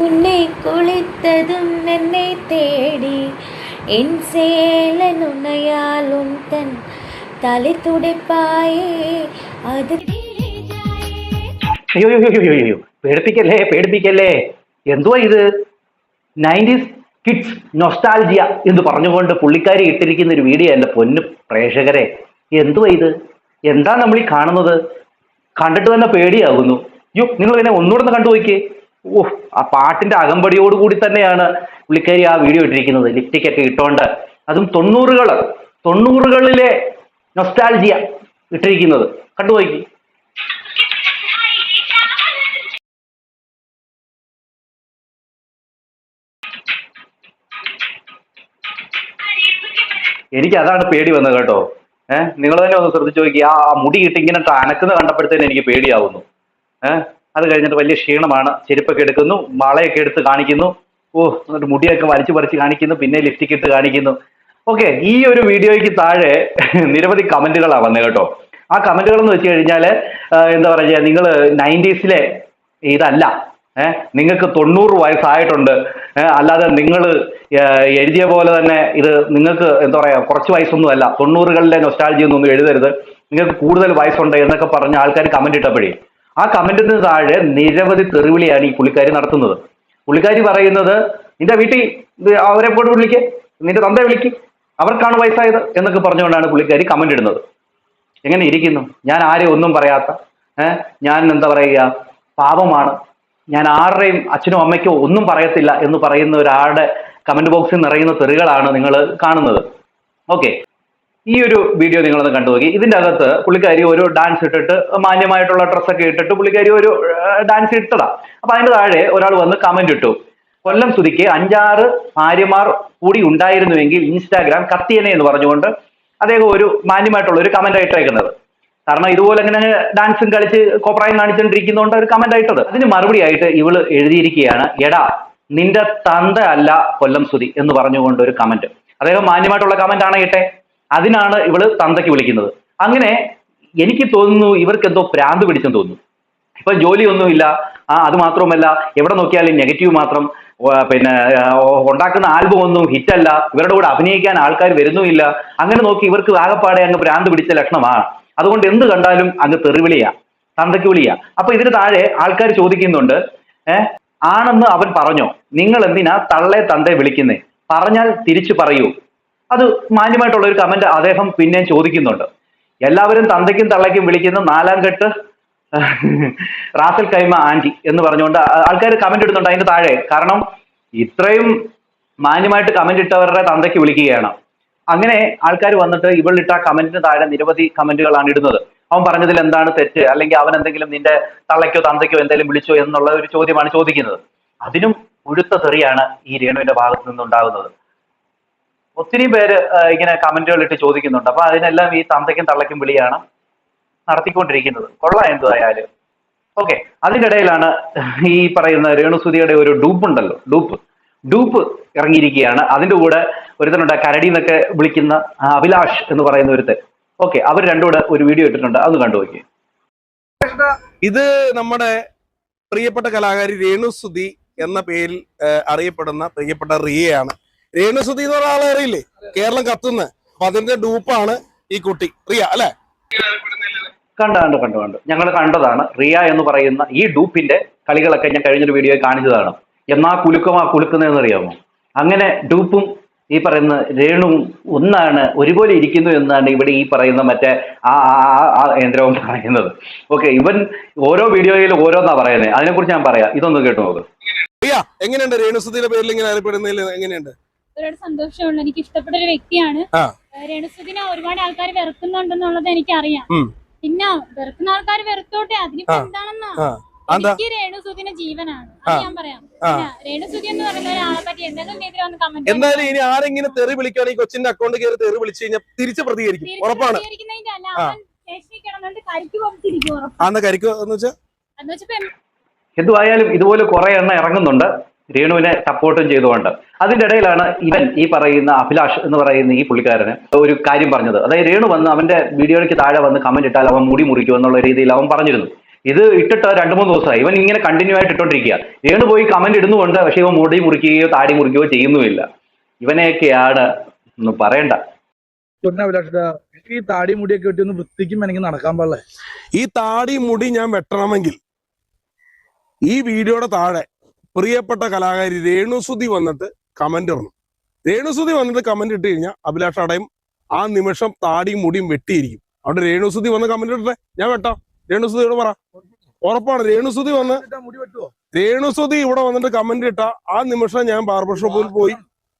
உன்னை குளித்ததும் என்னை தேடி என் சேலன் உன்னையாலும் தன் തലി തുടിപ്പായേ അത് അയ്യോ പേടിപ്പിക്കല്ലേ എന്തുവാ ഇത് 90s കിഡ്സ് നൊസ്റ്റാൾജിയ എന്ന് പറഞ്ഞുകൊണ്ട് പുള്ളിക്കാരി ഇട്ടിരിക്കുന്ന ഒരു വീഡിയോ അല്ല പൊന്നു പ്രേക്ഷകരെ. എന്തുവാ ഇത്? എന്താ നമ്മൾ ഈ കാണുന്നത്? കണ്ടിട്ട് തന്നെ പേടിയാകുന്നു. നിങ്ങൾ ഇതിനെ ഒന്നുകൂടെ കണ്ടു നോക്കിയേ. ആ പാട്ടിന്റെ അകമ്പടിയോടുകൂടി തന്നെയാണ് പുള്ളിക്കാരി ആ വീഡിയോ ഇട്ടിരിക്കുന്നത്, ലിപ്സ്റ്റിക് ഒക്കെ ഇട്ടോണ്ട്. അതും തൊണ്ണൂറുകളിലെ നൊസ്റ്റാൾജിയ ഇട്ടിരിക്കുന്നത് കണ്ടു നോക്കി. എനിക്ക് അതാണ് പേടി വന്നത് കേട്ടോ. നിങ്ങൾ തന്നെ ഒന്ന് ശ്രദ്ധിച്ചു നോക്കി. ആ മുടി ഇട്ട് ഇങ്ങനെ അനക്കുന്ന കണ്ടപ്പോഴത്തേന് എനിക്ക് പേടിയാവുന്നു. അത് കഴിഞ്ഞിട്ട് വലിയ ക്ഷീണമാണ്. ചെരുപ്പൊക്കെ എടുക്കുന്നു, വളയൊക്കെ എടുത്ത് കാണിക്കുന്നു, എന്നിട്ട് മുടിയൊക്കെ വലിച്ചു പറിച്ച് കാണിക്കുന്നു, പിന്നെ ലിപ്സ്റ്റിക് ഇട്ട് കാണിക്കുന്നു. ഓക്കെ, ഈ ഒരു വീഡിയോയ്ക്ക് താഴെ നിരവധി കമന്റുകളാണ് വന്നത് കേട്ടോ. ആ കമന്റുകൾ എന്ന് വെച്ച് കഴിഞ്ഞാൽ എന്താ പറയുക, നിങ്ങൾ 90s ഇതല്ല, നിങ്ങൾക്ക് 90 വയസ്സായിട്ടുണ്ട്, അല്ലാതെ നിങ്ങൾ എഴുതിയ പോലെ തന്നെ ഇത് നിങ്ങൾക്ക് എന്താ പറയുക കുറച്ച് വയസ്സൊന്നും അല്ല, 90കളിലെ നൊസ്റ്റാൾജി ഒന്നും എഴുതരുത്, നിങ്ങൾക്ക് കൂടുതൽ വയസ്സുണ്ട് എന്നൊക്കെ പറഞ്ഞ് ആൾക്കാർ കമന്റ് ഇട്ടപ്പോഴേ ആ കമന്റിന് താഴെ നിരവധി തെറിവിളിയാണ് ഈ പുള്ളിക്കാരി നടത്തുന്നത്. പുള്ളിക്കാരി പറയുന്നത്, നിന്റെ വീട്ടിൽ അവരെ പോയിട്ട് വിളിക്ക്, നിന്റെ തന്തയെ വിളിക്ക്, അവർക്കാണ് വയസ്സായത് എന്നൊക്കെ പറഞ്ഞുകൊണ്ടാണ് പുള്ളിക്കാരി കമന്റ് ഇടുന്നത്. എങ്ങനെ ഇരിക്കുന്നു? ഞാൻ ആരെയും ഒന്നും പറയാത്ത, ഞാൻ എന്താ പറയുക പാപമാണ്, ഞാൻ ആരുടെയും അച്ഛനും അമ്മയ്ക്കോ ഒന്നും പറയത്തില്ല എന്ന് പറയുന്ന ഒരാളുടെ കമന്റ് ബോക്സിൽ നിറയുന്ന തെറികളാണ് നിങ്ങൾ കാണുന്നത്. ഓക്കെ, ഈ ഒരു വീഡിയോ നിങ്ങളൊന്ന് കണ്ടു നോക്കി. ഇതിൻ്റെ അകത്ത് പുള്ളിക്കാരി ഒരു ഡാൻസ് ഇട്ടിട്ട് മാന്യമായിട്ടുള്ള ഡ്രസ്സൊക്കെ ഇട്ടിട്ട് പുള്ളിക്കാരി ഒരു ഡാൻസ് ഇട്ടതാ. അപ്പൊ അതിന്റെ താഴെ ഒരാൾ വന്ന് കമന്റ് ഇട്ടു, കൊല്ലം സുധിക്ക് 5-6 ഭാര്യമാർ കൂടി ഉണ്ടായിരുന്നുവെങ്കിൽ ഇൻസ്റ്റാഗ്രാം കത്തിയനെ എന്ന് പറഞ്ഞുകൊണ്ട് അദ്ദേഹം ഒരു മാന്യമായിട്ടുള്ള ഒരു കമന്റ് ആയിട്ടേക്കുന്നത്. കാരണം ഇതുപോലെ ഇങ്ങനെ ഡാൻസും കളിച്ച് കോപ്രായം കാണിച്ചുകൊണ്ടിരിക്കുന്നതുകൊണ്ട് ഒരു കമന്റ് ആയിട്ടത്. അതിന് മറുപടി ആയിട്ട് ഇവള് എഴുതിയിരിക്കുകയാണ്, എടാ നിന്റെ തന്ത അല്ല കൊല്ലം സുധി എന്ന് പറഞ്ഞുകൊണ്ട് ഒരു കമന്റ്. അദ്ദേഹം മാന്യമായിട്ടുള്ള കമന്റ് ആണ് ഇട്ടെ, അതിനാണ് ഇവള് തന്തയ്ക്ക് വിളിക്കുന്നത്. അങ്ങനെ എനിക്ക് തോന്നുന്നു ഇവർക്ക് എന്തോ ഭ്രാന്ത് പിടിച്ചെന്ന് തോന്നുന്നു. ഇപ്പൊ ജോലിയൊന്നുമില്ല, അത് മാത്രവുമല്ല എവിടെ നോക്കിയാലും നെഗറ്റീവ് മാത്രം, പിന്നെ ഉണ്ടാക്കുന്ന ആൽബം ഒന്നും ഹിറ്റല്ല, ഇവരുടെ കൂടെ അഭിനയിക്കാൻ ആൾക്കാർ വരുന്നുമില്ല. അങ്ങനെ നോക്കി ഇവർക്ക് ആകെപ്പാടെ അങ്ങ് ഭ്രാന്ത് പിടിച്ച ലക്ഷണമാണ്. അതുകൊണ്ട് എന്ത് കണ്ടാലും അങ്ങ് തെറിവിളിയാ, തന്തയ്ക്ക് വിളിയാ. അപ്പൊ ഇതിന് താഴെ ആൾക്കാർ ചോദിക്കുന്നുണ്ട്, ആണെന്ന് അവൻ പറഞ്ഞോ, നിങ്ങൾ എന്തിനാ തള്ളെ തന്തയെ വിളിക്കുന്നേ, പറഞ്ഞാൽ തിരിച്ചു പറയൂ. അത് മാന്യമായിട്ടുള്ള ഒരു കമന്റ് അദ്ദേഹം പിന്നെയും ചോദിക്കുന്നുണ്ട്. എല്ലാവരും തന്തയ്ക്കും തള്ളയ്ക്കും വിളിക്കുന്ന 4-ാം കെട്ട് റാസൽ കൈമ ആന്റി എന്ന് പറഞ്ഞുകൊണ്ട് ആൾക്കാർ കമന്റ് ഇടുന്നുണ്ട് അതിന്റെ താഴെ. കാരണം ഇത്രയും മാന്യമായിട്ട് കമന്റ് ഇട്ടവരുടെ തന്തയ്ക്ക് വിളിക്കുകയാണ്. അങ്ങനെ ആൾക്കാർ വന്നിട്ട് ഇവളിട്ട കമന്റിന് താഴെ നിരവധി കമന്റുകളാണ് ഇടുന്നത്. അവൻ പറഞ്ഞതിൽ എന്താണ് തെറ്റ്, അല്ലെങ്കിൽ അവൻ എന്തെങ്കിലും നിന്റെ തള്ളയ്ക്കോ തന്തയ്ക്കോ എന്തെങ്കിലും വിളിച്ചോ എന്നുള്ള ഒരു ചോദ്യമാണ് ചോദിക്കുന്നത്. അതിനും ഉഴുത്ത തെറിയാണ് ഈ രേണുവിന്റെ ഭാഗത്ത് നിന്നുണ്ടാകുന്നത്. ഒത്തിരി പേര് ഇങ്ങനെ കമന്റുകൾ ഇട്ട് ചോദിക്കുന്നുണ്ട്. അപ്പൊ അതിനെല്ലാം ഈ തന്തയ്ക്കും തള്ളയ്ക്കും വിളിയാണ് നടത്തിക്കൊണ്ടിരിക്കുന്നത്. കൊള്ളാം എന്തായാലും. ഓക്കെ, അതിൻ്റെ ഇടയിലാണ് ഈ പറയുന്ന രേണുസുധിയുടെ ഒരു ഡൂപ്പ് ഉണ്ടല്ലോ, ഡൂപ്പ് ഇറങ്ങിയിരിക്കുകയാണ്. അതിൻ്റെ കൂടെ ഒരുത്തനുണ്ട്, കരടി എന്നൊക്കെ വിളിക്കുന്ന അഭിലാഷ് എന്ന് പറയുന്ന ഒരുത്തൻ. ഓക്കെ, അവർ രണ്ടുകൂടെ ഒരു വീഡിയോ ഇട്ടിട്ടുണ്ട്, അത് കണ്ടു നോക്കി. ഇത് നമ്മുടെ പ്രിയപ്പെട്ട കലാകാരി രേണുസുധി എന്ന പേരിൽ അറിയപ്പെടുന്ന പ്രിയപ്പെട്ട റിയയാണ്. രേണുസുധി എന്ന് പറഞ്ഞ ആളെ അറിയില്ലേ, കേരളം കത്തുന്ന. അപ്പൊ അതിന്റെ ഡൂപ്പാണ് ഈ കുട്ടി റിയ, അല്ലെ? കണ്ടു ഞങ്ങൾ കണ്ടതാണ്. റിയ എന്ന് പറയുന്ന ഈ ഡൂപ്പിന്റെ കളികളൊക്കെ ഞാൻ കഴിഞ്ഞൊരു വീഡിയോയിൽ കാണിച്ചതാണ്. എന്നാ കുലുക്കുന്നതെന്ന് അറിയാമോ? അങ്ങനെ ഡൂപ്പും ഈ പറയുന്ന രേണുവും ഒന്നാണ്, ഒരുപോലെ ഇരിക്കുന്നു എന്നാണ് ഇവിടെ ഈ പറയുന്ന മറ്റേ ആ കേന്ദ്രവും പറയുന്നത്. ഓക്കെ, ഇവൻ ഓരോ വീഡിയോയിൽ ഓരോന്നാ പറയുന്നത്. അതിനെക്കുറിച്ച് ഞാൻ പറയാം, ഇതൊന്ന് കേട്ടു നോക്ക്. റിയ എങ്ങനെയുണ്ട്? രേണുസുധിയുടെ പേരിൽ ഇങ്ങനെ അറിയപ്പെടുന്നതിൽ എങ്ങനെയുണ്ട്? ഒരുപാട് സന്തോഷമുള്ള, എനിക്ക് ഇഷ്ടപ്പെട്ട ഒരു വ്യക്തിയാണ്. രേണുസുധിനെ ഒരുപാട് ആൾക്കാർ വെറുക്കുന്നുണ്ടെന്നുള്ളത് എനിക്കറിയാം. പിന്നെ വെറുക്കുന്ന ആൾക്കാർ വെറുത്തോട്ടെ, അതിനിപ്പോ എന്താണെന്നാ. എനിക്ക് രേണുസുധിന്റെ ജീവനാണ്, ഞാൻ പറയാം. രേണുസുധി എന്ന് പറയുന്ന ഒരാളെ പറ്റി എന്തെങ്കിലും രീതിയിൽ വന്ന് കമന്റ്. എന്തായാലും ഇനി ആരെങ്കിലും തെറി വിളിക്കുകയാണെങ്കിൽ കൊച്ചിന്റെ അക്കൗണ്ട് കയറി തെറി വിളിച്ചു കഴിഞ്ഞാൽ തിരിച്ച് പ്രതികരിക്കും, ഉറപ്പാണ്. എന്തുവായാലും ഇതുപോലെ കുറെ എണ്ണം ഇറങ്ങുന്നുണ്ട് രേണുവിനെ സപ്പോർട്ടും ചെയ്തുകൊണ്ട്. അതിന്റെ ഇടയിലാണ് ഇവൻ ഈ പറയുന്ന അഭിലാഷ് എന്ന് പറയുന്ന ഈ പുള്ളിക്കാരന് ഒരു കാര്യം പറഞ്ഞത്. അതായത് രേണു വന്ന് അവന്റെ വീഡിയോയ്ക്ക് താഴെ വന്ന് കമന്റ് ഇട്ടാൽ അവൻ മുടി മുറിക്കും എന്നുള്ള രീതിയിൽ അവൻ പറഞ്ഞിരുന്നു. ഇത് ഇട്ടിട്ട് 2-3 ദിവസമായി ഇവൻ ഇങ്ങനെ കണ്ടിന്യൂ ആയിട്ട് ഇട്ടോണ്ടിരിക്കുക. രേണു പോയി കമന്റ് ഇടുന്നുണ്ട്, പക്ഷെ ഇവൻ മുടി മുറിക്കുകയോ താടി മുറിക്കുകയോ ചെയ്യുന്നുമില്ല. ഇവനെയൊക്കെയാണ് ഒന്നും പറയണ്ട. ഈ താടി മുടിയൊക്കെ വെട്ടി ഒന്ന് വൃത്തിക്കും എനിക്ക് നടക്കാൻ പാടില്ല. ഈ താടി മുടി ഞാൻ വെട്ടണമെങ്കിൽ ഈ വീഡിയോയുടെ താഴെ പ്രിയപ്പെട്ട കലാകാരി രേണുസുതി വന്നിട്ട് കമന്റ് ഇടണം. രേണുസുതി വന്നിട്ട് കമന്റ് ഇട്ട് കഴിഞ്ഞാൽ അഭിലാഷ് അടയും ആ നിമിഷം താടിയും മുടിയും വെട്ടിയിരിക്കും. അവിടെ രേണുസുതി വന്ന് കമന്റ് ഇട്ടെ, ഞാൻ വെട്ടാം. രേണുസുതിയോട് പറ, ഉറപ്പാണ്. രേണുസുതി വന്ന് രേണുസുതി ഇവിടെ വന്നിട്ട് കമന്റ് ഇട്ട ആ നിമിഷം ഞാൻ ബാർബർ ഷോപ്പിൽ പോയി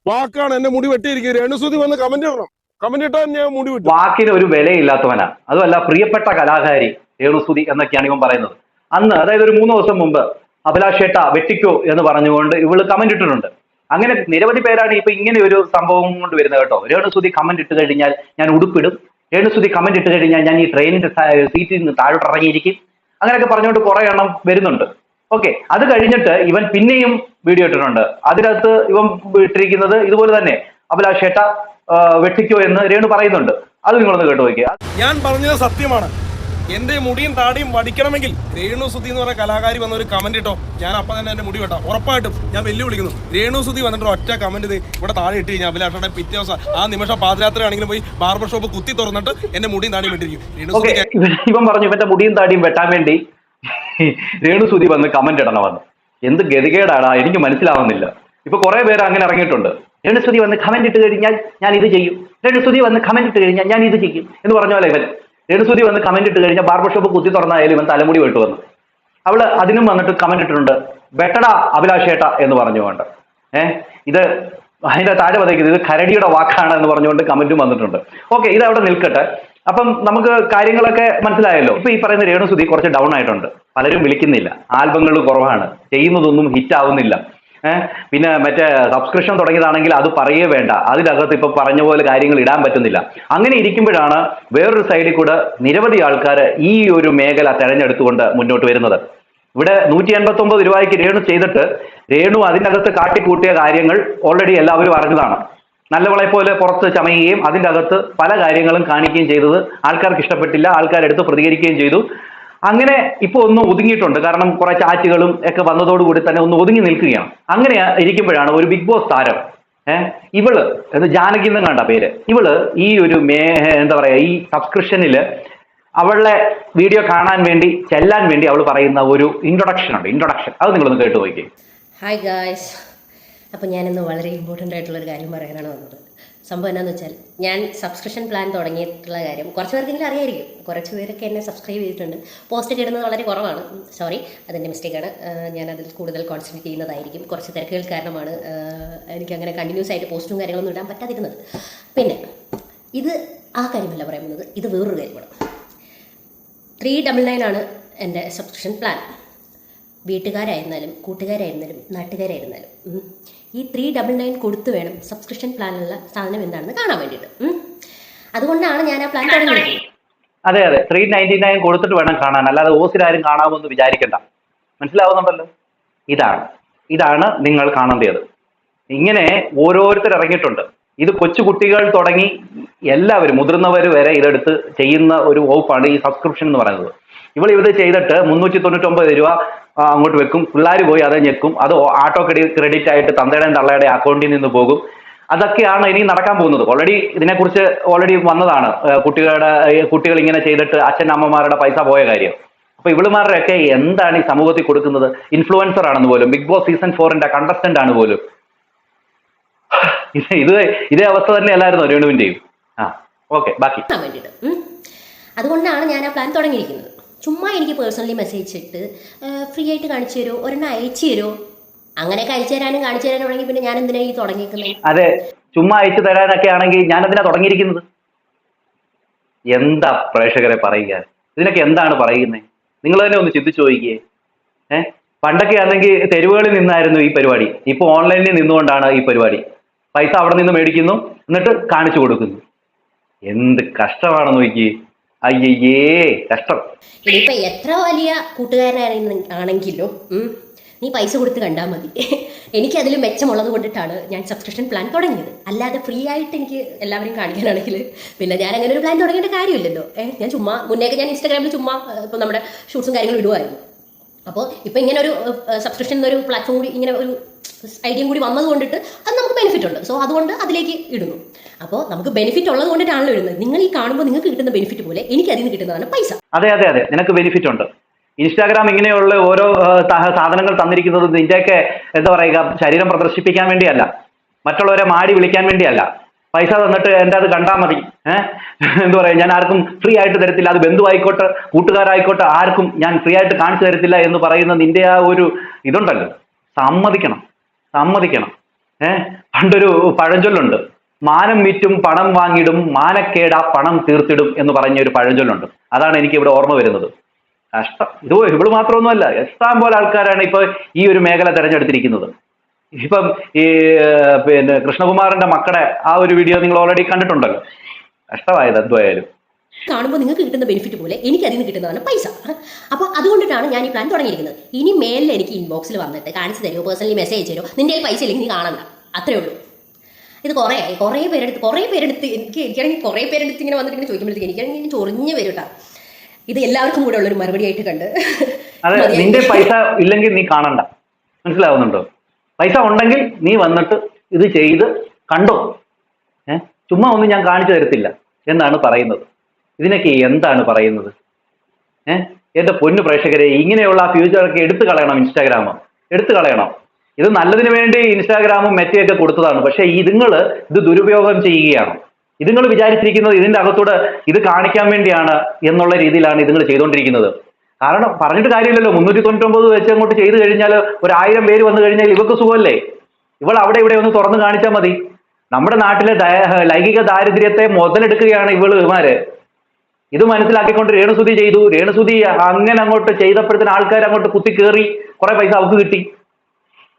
വാക്കാണ് എന്റെ മുടി വെട്ടിയിരിക്കും. രേണുസുതി വന്ന് കമന്റ് ഇടണം. കമന്റ് ഇട്ടാൽ ഞാൻ മുടി വെട്ടും. വാക്കിന് ഒരു വിലയില്ലാത്തവനാ. അതുമല്ല, പ്രിയപ്പെട്ട കലാകാരി രേണുസുതി എന്നൊക്കെയാണ് ഇവൻ പറയുന്നത്. അന്ന്, അതായത് ഒരു 3 ദിവസം മുമ്പ്, അഭിലാഷ് ഏട്ടാ വെട്ടിക്കോ എന്ന് പറഞ്ഞുകൊണ്ട് ഇവള് കമന്റ് ഇട്ടിട്ടുണ്ട്. അങ്ങനെ നിരവധി പേരാണ് ഇപ്പൊ ഇങ്ങനെ ഒരു സംഭവം കൊണ്ട് വരുന്നത് കേട്ടോ. രേണുസുതി കമന്റ് ഇട്ട് കഴിഞ്ഞാൽ ഞാൻ ഉടുപ്പിടും, രേണുസുതി കമന്റ് ഇട്ട് കഴിഞ്ഞാൽ ഞാൻ ഈ ട്രെയിനിന്റെ സീറ്റിൽ നിന്ന് താഴോട്ട് ഇറങ്ങിയിരിക്കും, അങ്ങനെയൊക്കെ പറഞ്ഞുകൊണ്ട് കുറെ എണ്ണം വരുന്നുണ്ട്. ഓക്കെ, അത് കഴിഞ്ഞിട്ട് ഇവൻ പിന്നെയും വീഡിയോ ഇട്ടിട്ടുണ്ട്. അതിനകത്ത് ഇവൻ ഇട്ടിരിക്കുന്നത് ഇതുപോലെ തന്നെ, അഭിലാഷ് ഏട്ടാ വെട്ടിക്കോ എന്ന് രേണു പറയുന്നുണ്ട്. അത് നിങ്ങളൊന്ന് കേട്ടു നോക്കിയാ. ഞാൻ പറഞ്ഞത് സത്യമാണ്. എന്റെ മുടിയും താടിയും വടിക്കണമെങ്കിൽ രേണുസുതി എന്ന് പറയുന്ന കലാകാരി വന്ന ഒരു കമന്റ് ഇട്ടോ, ഞാൻ അപ്പം തന്നെ എന്റെ മുടി വെട്ടാം. ഉറപ്പായിട്ടും ഞാൻ വെല്ലുവിളിക്കുന്നു. രേണുസുതി വന്നിട്ട് ഒറ്റ കമന്റ് ഇത് ഇവിടെ താഴെ ഇട്ട് കഴിഞ്ഞാൽ അഭിലാഷയുടെ പിറ്റേ ദിവസം ആ നിമിഷം പാദയാത്ര ആണെങ്കിലും പോയി ബാർബർ ഷോപ്പ് കുത്തി തുറന്നിട്ട് എന്റെ മുടിയും താടിയും വെട്ടിരിക്കും. ഇവൻ പറഞ്ഞു ഇവന്റെ മുടിയും താടിയും വെട്ടാൻ വേണ്ടി രേണുസുതി വന്ന് കമന്റ് ഇടണമെന്ന്. എന്ത് ഗതികേടാടാ, എനിക്ക് മനസ്സിലാവുന്നില്ല. ഇപ്പൊ കുറെ പേര് അങ്ങനെ ഇറങ്ങിയിട്ടുണ്ട്. രേണുസുതി വന്ന് കമന്റ് ഇട്ട് കഴിഞ്ഞാൽ ഞാൻ ഇത് ചെയ്യും, രേണുസുതി വന്ന് കമന്റ് ഇട്ട് കഴിഞ്ഞാൽ ഞാൻ ഇത് ചെയ്യും എന്ന് പറഞ്ഞ പോലെ ഇവൻ രേണുസുതി വന്ന് കമന്റ് ഇട്ട് കഴിഞ്ഞാൽ ബാർബർ ഷോപ്പ് കുത്തി തുറന്നായാലും ഇവൻ തലമുടി വെട്ടുവന്ന്. അവള് അതിനും വന്നിട്ട് കമന്റ് ഇട്ടിട്ടുണ്ട്, വെട്ടടാ അഭിലാഷേട്ട എന്ന് പറഞ്ഞുകൊണ്ട്. ഇത് അതിന്റെ താഴെ പതിക്കുന്നത് ഇത് കരടിയുടെ വാക്കാണ് എന്ന് പറഞ്ഞുകൊണ്ട് കമന്റും വന്നിട്ടുണ്ട്. ഓക്കെ, ഇത് അവിടെ നിൽക്കട്ടെ. അപ്പം നമുക്ക് കാര്യങ്ങളൊക്കെ മനസ്സിലായല്ലോ. ഇപ്പൊ ഈ പറയുന്ന രേണുസുതി കുറച്ച് ഡൗൺ ആയിട്ടുണ്ട്. പലരും വിളിക്കുന്നില്ല, ആൽബങ്ങൾ കുറവാണ്, ചെയ്യുന്നതൊന്നും ഹിറ്റ് ആവുന്നില്ല. പിന്നെ മറ്റേ സബ്സ്ക്രിപ്ഷൻ തുടങ്ങിയതാണെങ്കിൽ അത് പറയേ വേണ്ട, അതിനകത്ത് ഇപ്പൊ പറഞ്ഞ പോലെ കാര്യങ്ങൾ ഇടാൻ പറ്റുന്നില്ല. അങ്ങനെ ഇരിക്കുമ്പോഴാണ് വേറൊരു സൈഡിൽ കൂടെ നിരവധി ആൾക്കാർ ഈ ഒരു മേഖല തെരഞ്ഞെടുത്തുകൊണ്ട് മുന്നോട്ട് വരുന്നത്. ഇവിടെ 189 രൂപയ്ക്ക് രേണു ചെയ്തിട്ട് രേണു അതിനകത്ത് കാട്ടിക്കൂട്ടിയ കാര്യങ്ങൾ ഓൾറെഡി എല്ലാവരും അറിഞ്ഞതാണ്. നല്ലവളെ പോലെ പുറത്ത് ചമയുകയും അതിൻ്റെ അകത്ത് പല കാര്യങ്ങളും കാണിക്കുകയും ചെയ്തത് ആൾക്കാർക്ക് ഇഷ്ടപ്പെട്ടില്ല. ആൾക്കാരെടുത്ത് പ്രതികരിക്കുകയും ചെയ്തു. അങ്ങനെ ഇപ്പോൾ ഒന്ന് ഒതുങ്ങിയിട്ടുണ്ട്. കാരണം കുറെ ചാറ്റുകളും ഒക്കെ വന്നതോടുകൂടി തന്നെ ഒന്ന് ഒതുങ്ങി നിൽക്കുകയാണ്. അങ്ങനെ ഇരിക്കുമ്പോഴാണ് ഒരു ബിഗ് ബോസ് താരം, ഇവള് ജാനകി എന്ന് കണ്ട പേര്, ഇവള് ഈ ഒരു എന്താ പറയാ, ഈ സബ്സ്ക്രിപ്ഷനിൽ അവളുടെ വീഡിയോ കാണാൻ വേണ്ടി ചെല്ലാൻ വേണ്ടി അവൾ പറയുന്ന ഒരു ഇൻട്രൊഡക്ഷൻ ഉണ്ട്. ഇൻട്രൊഡക്ഷൻ അത് നിങ്ങളൊന്ന് കേട്ടു നോക്കി. ഹായ് ഗായ്സ്, അപ്പോൾ ഞാനിന്ന് വളരെ ഇമ്പോർട്ടൻ്റ് ആയിട്ടുള്ളൊരു കാര്യം പറയാനാണ് വന്നത്. സംഭവം എന്താണെന്ന് വെച്ചാൽ, ഞാൻ സബ്സ്ക്രിപ്ഷൻ പ്ലാൻ തുടങ്ങിയിട്ടുള്ള കാര്യം കുറച്ച് പേർക്കെങ്കിലും അറിയായിരിക്കും. കുറച്ച് പേരൊക്കെ എന്നെ സബ്സ്ക്രൈബ് ചെയ്തിട്ടുണ്ട്. പോസ്റ്റ് ഇടുന്നത് വളരെ കുറവാണ്, സോറി, അതിൻ്റെ മിസ്റ്റേക്കാണ്. ഞാനതിൽ കൂടുതൽ കോൺസെൻട്രേറ്റ് ചെയ്യുന്നതായിരിക്കും. കുറച്ച് തിരക്കുകൾ കാരണമാണ് എനിക്കങ്ങനെ കണ്ടിന്യൂസ് ആയിട്ട് പോസ്റ്റും കാര്യങ്ങളൊന്നും ഇടാൻ പറ്റാതിരുന്നത്. പിന്നെ ഇത് ആ കാര്യമല്ല പറയാൻ പോകുന്നത്, ഇത് വേറൊരു കാര്യമാണ്. 399 ആണ് എൻ്റെ സബ്സ്ക്രിപ്ഷൻ പ്ലാൻ. വീട്ടുകാരായിരുന്നാലും കൂട്ടുകാരായിരുന്നാലും നാട്ടുകാരായിരുന്നാലും ഈ 399 കൊടുത്തു വേണം സബ്സ്ക്രിപ്ഷൻ പ്ലാനുള്ള സാധനം എന്താണെന്ന് കാണാൻ വേണ്ടിയിട്ട്. അതുകൊണ്ടാണ് ഞാൻ ആ പ്ലാൻ തുടങ്ങിയത്. അതെ അതെ, 399 കൊടുത്തിട്ട് വേണം കാണാൻ, അല്ലാതെ ഓസിലാരും കാണാമെന്ന് വിചാരിക്കണ്ട. മനസ്സിലാവുന്നുണ്ടല്ലോ? ഇതാണ് നിങ്ങൾ കാണേണ്ടത്. ഇങ്ങനെ ഓരോരുത്തർ ഇറങ്ങിയിട്ടുണ്ട്. ഇത് കൊച്ചു കുട്ടികൾ തുടങ്ങി എല്ലാവരും, മുതിർന്നവർ വരെ ഇതെടുത്ത് ചെയ്യുന്ന ഒരു വകുപ്പാണ് ഈ സബ്സ്ക്രിപ്ഷൻ എന്ന് പറയുന്നത്. ഇത് ചെയ്തിട്ട് 399 രൂപ അങ്ങോട്ട് വെക്കും, പിള്ളേർ പോയി അത് ഞെക്കും, അത് ആട്ടോ ക്രെഡിറ്റ് ആയിട്ട് തന്തയുടെയും തള്ളയുടെയും അക്കൗണ്ടിൽ നിന്ന് പോകും. അതൊക്കെയാണ് ഇനി നടക്കാൻ പോകുന്നത്. ഇതിനെക്കുറിച്ച് ഓൾറെഡി വന്നതാണ്. കുട്ടികൾ ഇങ്ങനെ ചെയ്തിട്ട് അച്ഛനമ്മമാരുടെ പൈസ പോയ കാര്യം. അപ്പൊ ഇവളുമാരുടെയൊക്കെ എന്താണ് ഈ സമൂഹത്തിൽ കൊടുക്കുന്നത്? ഇൻഫ്ലുവൻസർ ആണെന്ന് പോലും, ബിഗ് ബോസ് സീസൺ 4 കണ്ടസ്റ്റന്റ് ആണ് പോലും. ഇതേ അവസ്ഥ തന്നെ അല്ലായിരുന്നു രേണുവിന്റെയും. ഓക്കെ, ബാക്കി അതുകൊണ്ടാണ് ഞാൻ ആ പ്ലാൻ തുടങ്ങിയിരിക്കുന്നത്. ചുമ്മാ എനിക്ക് പേഴ്സണലി മെസ്സേജ് ഇട്ട് ഫ്രീ ആയിട്ട് കാണിച്ചു തരുമോ, ഒരെണ്ണം അയച്ചു തരുമോ, അങ്ങനെയൊക്കെ അയച്ചു തരാനും കാണിച്ചു തരാനും ആണെങ്കിൽ പിന്നെ ഞാൻ എന്തിനാ ഈ തുടങ്ങിയിരിക്കുന്നത്? അതെ, ചുമ്മാ അയച്ചു തരാനൊക്കെ ആണെങ്കിൽ ഞാൻ എന്തിനാ തുടങ്ങിയിരിക്കുന്നത്? എന്താ പ്രേക്ഷകരെ പറയുക? ഇതിനൊക്കെ എന്താണ് പറയുന്നത്? നിങ്ങൾ തന്നെ ഒന്ന് ചിന്തിച്ചു നോക്കിയേ. പണ്ടൊക്കെ ആണെങ്കിൽ തെരുവുകളിൽ നിന്നായിരുന്നു ഈ പരിപാടി. ഇപ്പൊ ഓൺലൈനിൽ നിന്നുകൊണ്ടാണ് ഈ പരിപാടി. പൈസ അവിടെ നിന്ന് മേടിക്കുന്നു, എന്നിട്ട് കാണിച്ചു കൊടുക്കുന്നു. എന്ത് കഷ്ടമാണെന്ന് നോക്കി. അയ്യേ, കഷ്ടം. ഇനിയിപ്പോൾ എത്ര വലിയ കൂട്ടുകാരനാണെങ്കിലും നീ പൈസ കൊടുത്ത് കണ്ടാൽ മതി. എനിക്കതിൽ മെച്ചമുള്ളത് കൊണ്ടിട്ടാണ് ഞാൻ സബ്സ്ക്രിപ്ഷൻ പ്ലാൻ തുടങ്ങിയത്. അല്ലാതെ ഫ്രീ ആയിട്ട് എനിക്ക് എല്ലാവരും കാണിക്കാനാണെങ്കിൽ പിന്നെ ഞാൻ അങ്ങനെ ഒരു പ്ലാൻ തുടങ്ങേണ്ട കാര്യമില്ലല്ലോ. ഞാൻ ചുമ്മാ മുന്നേക്ക് ഞാൻ ഇൻസ്റ്റാഗ്രാമിൽ ചുമ്മാ ഇപ്പോൾ നമ്മുടെ ഷൂട്ട്സും കാര്യങ്ങളും ഇടുമായിരുന്നു. അപ്പോൾ ഇപ്പോൾ ഇങ്ങനെ ഒരു സബ്സ്ക്രിപ്ഷൻ എന്നൊരു പ്ലാറ്റ്ഫോം കൂടി ഇങ്ങനെ ഒരു ഐഡിയയും കൂടി വന്നത് കൊണ്ടിട്ട് അത് നമുക്ക് ബെനിഫിറ്റ് ഉണ്ട്. സോ അതുകൊണ്ട് അതിലേക്ക് ഇടുന്നു. അപ്പോൾ നമുക്ക് ബെനിഫിറ്റ് ഉള്ളത് കൊണ്ടിട്ടാണല്ലോ ഇടുന്നത്. നിങ്ങൾ ഈ കാണുമ്പോൾ നിങ്ങൾക്ക് കിട്ടുന്ന ബെനിഫിറ്റ് പോലെ എനിക്ക് അതിൽ നിന്ന് കിട്ടുന്നതാണ് പൈസ. അതെ അതെ അതെ, നിനക്ക് ബെനിഫിറ്റ് ഉണ്ട്. ഇൻസ്റ്റാഗ്രാം ഇങ്ങനെയുള്ള ഓരോ സാധനങ്ങൾ തന്നിരിക്കുന്നത് നിന്റെയൊക്കെ എന്താ പറയുക, ശരീരം പ്രദർശിപ്പിക്കാൻ വേണ്ടിയല്ല, മറ്റുള്ളവരെ മാടി വിളിക്കാൻ വേണ്ടിയല്ല. പൈസ തന്നിട്ട് എൻ്റെ അത് കണ്ടാൽ മതി, എന്താ പറയുക, ഞാൻ ആർക്കും ഫ്രീ ആയിട്ട് തരത്തില്ല, അത് ബന്ധുവായിക്കോട്ടെ കൂട്ടുകാരായിക്കോട്ടെ ആർക്കും ഞാൻ ഫ്രീ ആയിട്ട് കാണിച്ചു തരത്തില്ല എന്ന് പറയുന്ന നിന്റെ ആ ഒരു ഇതുണ്ടല്ലോ, സമ്മതിക്കണം. പണ്ടൊരു പഴഞ്ചൊല്ലുണ്ട്, മാനം വിറ്റും പണം വാങ്ങിടും മാനക്കേടാ പണം തീർത്തിടും എന്ന് പറഞ്ഞൊരു പഴഞ്ചൊല്ലുണ്ട്. അതാണ് എനിക്ക് ഇവിടെ ഓർമ്മ വരുന്നത്. കഷ്ടം. ഇവള് മാത്രമൊന്നുമല്ല, എത്താൻ പോലെ ആൾക്കാരാണ് ഇപ്പൊ ഈ ഒരു മേഖല തെരഞ്ഞെടുത്തിരിക്കുന്നത്. ഇപ്പം ഈ പിന്നെ കൃഷ്ണകുമാറിന്റെ മക്കളുടെ ആ ഒരു വീഡിയോ നിങ്ങൾ ഓൾറെഡി കണ്ടിട്ടുണ്ടല്ലോ. കഷ്ടമായത് എന്തുമായാലും. കാണുമ്പോൾ നിങ്ങൾക്ക് കിട്ടുന്ന ബെനിഫിറ്റ് പോലെ എനിക്ക് അതിൽ നിന്ന് കിട്ടുന്നതാണ് പൈസ. അപ്പോൾ അതുകൊണ്ടിട്ടാണ് ഞാൻ ഈ പ്ലാൻ തുടങ്ങിയിരിക്കുന്നത്. ഇനി മേലിൽ എനിക്ക് ഇൻബോക്സിൽ വന്നിട്ട് കാണിച്ചു തരുമോ, പേഴ്സണലി മെസ്സേജ് തരുമോ, നിന്റെ പൈസ ഇല്ലെങ്കിൽ നീ കാണണ്ട, അത്രേ ഉള്ളൂ. ഇത് കുറേ പേരെടുത്ത് എനിക്കാണെങ്കിൽ കുറേ പേരെടുത്ത് ഇങ്ങനെ വന്നിട്ട് ഇങ്ങനെ ചോദിക്കുമ്പോഴത്തേക്ക് എനിക്കാണെങ്കിൽ ഇങ്ങനെ ചൊറിഞ്ഞ് വരും കേട്ടോ. ഇത് എല്ലാവർക്കും കൂടെ ഉള്ളൊരു മറുപടി ആയിട്ട് കണ്ട്. അതെ, നിന്റെ പൈസ ഇല്ലെങ്കിൽ നീ കാണണ്ട, മനസ്സിലാവുന്നുണ്ടോ? പൈസ ഉണ്ടെങ്കിൽ നീ വന്നിട്ട് ഇത് ചെയ്ത് കണ്ടോ. ചുമ്മാ ഒന്നും ഞാൻ കാണിച്ചു തരത്തില്ല എന്നാണ് പറയുന്നത്. ഇതിനൊക്കെ എന്താണ് പറയുന്നത്? എൻ്റെ പൊന്നു പ്രേക്ഷകരെ, ഇങ്ങനെയുള്ള ആ ഫ്യൂച്ചറൊക്കെ എടുത്തു കളയണം. ഇൻസ്റ്റാഗ്രാം എടുത്തു കളയണം. ഇത് നല്ലതിന് വേണ്ടി ഇൻസ്റ്റാഗ്രാമും മെറ്റയൊക്കെ കൊടുത്തതാണ്. പക്ഷേ ഇതുങ്ങൾ ഇത് ദുരുപയോഗം ചെയ്യുകയാണ്. ഇതുങ്ങൾ വിചാരിച്ചിരിക്കുന്നത് ഇതിൻ്റെ അകത്തൂടെ ഇത് കാണിക്കാൻ വേണ്ടിയാണ് എന്നുള്ള രീതിയിലാണ് ഇതുങ്ങൾ ചെയ്തുകൊണ്ടിരിക്കുന്നത്. കാരണം പറഞ്ഞിട്ട് കാര്യമില്ലല്ലോ, 399 വെച്ച് അങ്ങോട്ട് ചെയ്ത് കഴിഞ്ഞാൽ 1000 പേര് വന്നു കഴിഞ്ഞാൽ ഇവർക്ക് സുഖമല്ലേ? ഇവൾ അവിടെ ഇവിടെ ഒന്ന് തുറന്ന് കാണിച്ചാൽ മതി. നമ്മുടെ നാട്ടിലെ ലൈംഗിക ദാരിദ്ര്യത്തെ മുതലെടുക്കുകയാണ് ഇവളുമാര്. ഇത് മനസ്സിലാക്കിക്കൊണ്ട് രേണുസുതി ചെയ്തു. രേണുസുതി അങ്ങനെ അങ്ങോട്ട് ചെയ്തപ്പോഴത്തേന് ആൾക്കാർ അങ്ങോട്ട് കുത്തി കയറി, കുറെ പൈസ അവൾക്ക് കിട്ടി.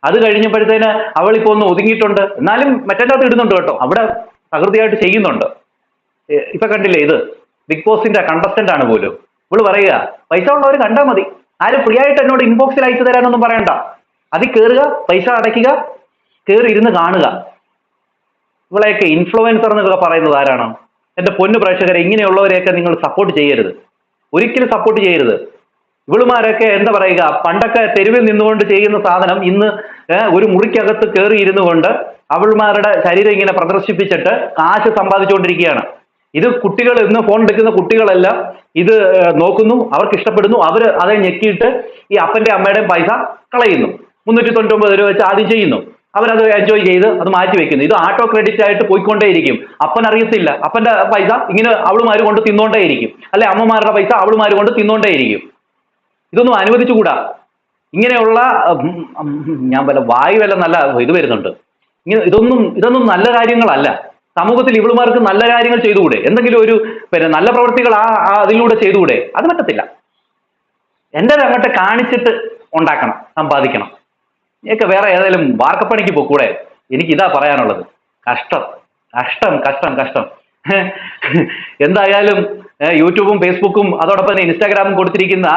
അത് കഴിഞ്ഞപ്പോഴത്തേന് അവളിപ്പോൾ ഒന്ന് ഒതുങ്ങിയിട്ടുണ്ട്. എന്നാലും മറ്റേക്കകത്ത് ഇടുന്നുണ്ട് കേട്ടോ, അവിടെ തകൃതിയായിട്ട് ചെയ്യുന്നുണ്ട്. ഇപ്പൊ കണ്ടില്ലേ, ഇത് ബിഗ് ബോസിന്റെ കണ്ടസ്റ്റന്റ് ആണ് പോലും. ഇവള് പറയുക, പൈസ ഉള്ളവർ കണ്ടാൽ മതി, ആരും ഫ്രീ ആയിട്ട് എന്നോട് ഇൻബോക്സിൽ അയച്ചു തരാനൊന്നും പറയണ്ട, അതിൽ കയറുക, പൈസ അടയ്ക്കുക, കയറി ഇരുന്ന് കാണുക. ഇവളെയൊക്കെ ഇൻഫ്ലുവൻസർ എന്നൊക്കെ പറയുന്നത് ആരാണ്? എൻ്റെ പൊന്നു പ്രേക്ഷകരെ, ഇങ്ങനെയുള്ളവരെയൊക്കെ നിങ്ങൾ സപ്പോർട്ട് ചെയ്യരുത്, ഒരിക്കലും സപ്പോർട്ട് ചെയ്യരുത്. ഇവളുമാരൊക്കെ എന്താ പറയുക, പണ്ടൊക്കെ തെരുവിൽ നിന്നുകൊണ്ട് ചെയ്യുന്ന സാധനം ഇന്ന് ഒരു മുറിക്കകത്ത് കയറി ഇരുന്നു കൊണ്ട് അവളുമാരുടെ ശരീരം ഇങ്ങനെ പ്രദർശിപ്പിച്ചിട്ട് കാശ് സമ്പാദിച്ചുകൊണ്ടിരിക്കുകയാണ്. ഇത് കുട്ടികൾ, ഇന്ന് ഫോൺ എടുക്കുന്ന കുട്ടികളെല്ലാം ഇത് നോക്കുന്നു, അവർക്ക് ഇഷ്ടപ്പെടുന്നു, അവർ അത് ഞെക്കിയിട്ട് ഈ അപ്പൻ്റെ അമ്മയുടെയും പൈസ കളയുന്നു. 399 രൂപ വെച്ച് ആദ്യം ചെയ്യുന്നു, അവരത് എൻജോയ് ചെയ്ത് അത് മാറ്റി വെക്കുന്നു. ഇത് ആട്ടോ ക്രെഡിറ്റ് ആയിട്ട് പോയിക്കൊണ്ടേയിരിക്കും. അപ്പൻ അറിയത്തില്ല, അപ്പൻ്റെ പൈസ ഇങ്ങനെ അവളുമാർ കൊണ്ട് തിന്നോണ്ടേയിരിക്കും, അല്ലെ അമ്മമാരുടെ പൈസ അവളുമാർ കൊണ്ട് തിന്നോണ്ടേയിരിക്കും. ഇതൊന്നും അനുവദിച്ചുകൂടാ. ഇങ്ങനെയുള്ള ഞാൻ വല്ല നല്ല ഇത് വരുന്നുണ്ട്. ഇതൊന്നും നല്ല കാര്യങ്ങളല്ല. സമൂഹത്തിൽ ഇവളുമാർക്ക് നല്ല കാര്യങ്ങൾ ചെയ്തുകൂടെ? എന്തെങ്കിലും ഒരു നല്ല പ്രവൃത്തികൾ അതിലൂടെ ചെയ്തുകൂടെ? അത് പറ്റത്തില്ല. എൻ്റെ അങ്ങോട്ട് കാണിച്ചിട്ട് ഉണ്ടാക്കണം, സമ്പാദിക്കണം. നീയൊക്കെ വേറെ ഏതായാലും വാർക്കപ്പണിക്ക് പോക്കൂടെ? എനിക്കിതാ പറയാനുള്ളത്. കഷ്ടം കഷ്ടം കഷ്ടം കഷ്ടം. എന്തായാലും യൂട്യൂബും ഫേസ്ബുക്കും അതോടൊപ്പം തന്നെ ഇൻസ്റ്റാഗ്രാമും കൊടുത്തിരിക്കുന്ന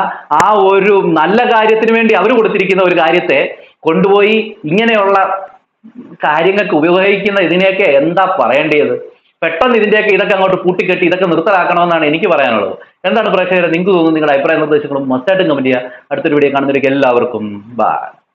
ആ ഒരു നല്ല കാര്യത്തിന് വേണ്ടി അവർ കൊടുത്തിരിക്കുന്ന ഒരു കാര്യത്തെ കൊണ്ടുപോയി ഇങ്ങനെയുള്ള കാര്യങ്ങൾക്ക് ഉപയോഗിക്കുന്ന ഇതിനെയൊക്കെ എന്താ പറയേണ്ടത്? പെട്ടെന്ന് ഇതൊക്കെ അങ്ങോട്ട് പൂട്ടിക്കെട്ടി ഇതൊക്കെ നിർത്തലാക്കണമെന്നാണ് എനിക്ക് പറയാനുള്ളത്. എന്താണ് പ്രേക്ഷകരെ, നിങ്ങൾക്ക് തോന്നുന്നു? നിങ്ങളുടെ അഭിപ്രായ നിർദ്ദേശങ്ങളും മസ്റ്റായിട്ടും കമന്റ് ചെയ്യുക. അടുത്തൊരു വീഡിയോ കാണുന്നവർക്ക് എല്ലാവർക്കും ബൈ.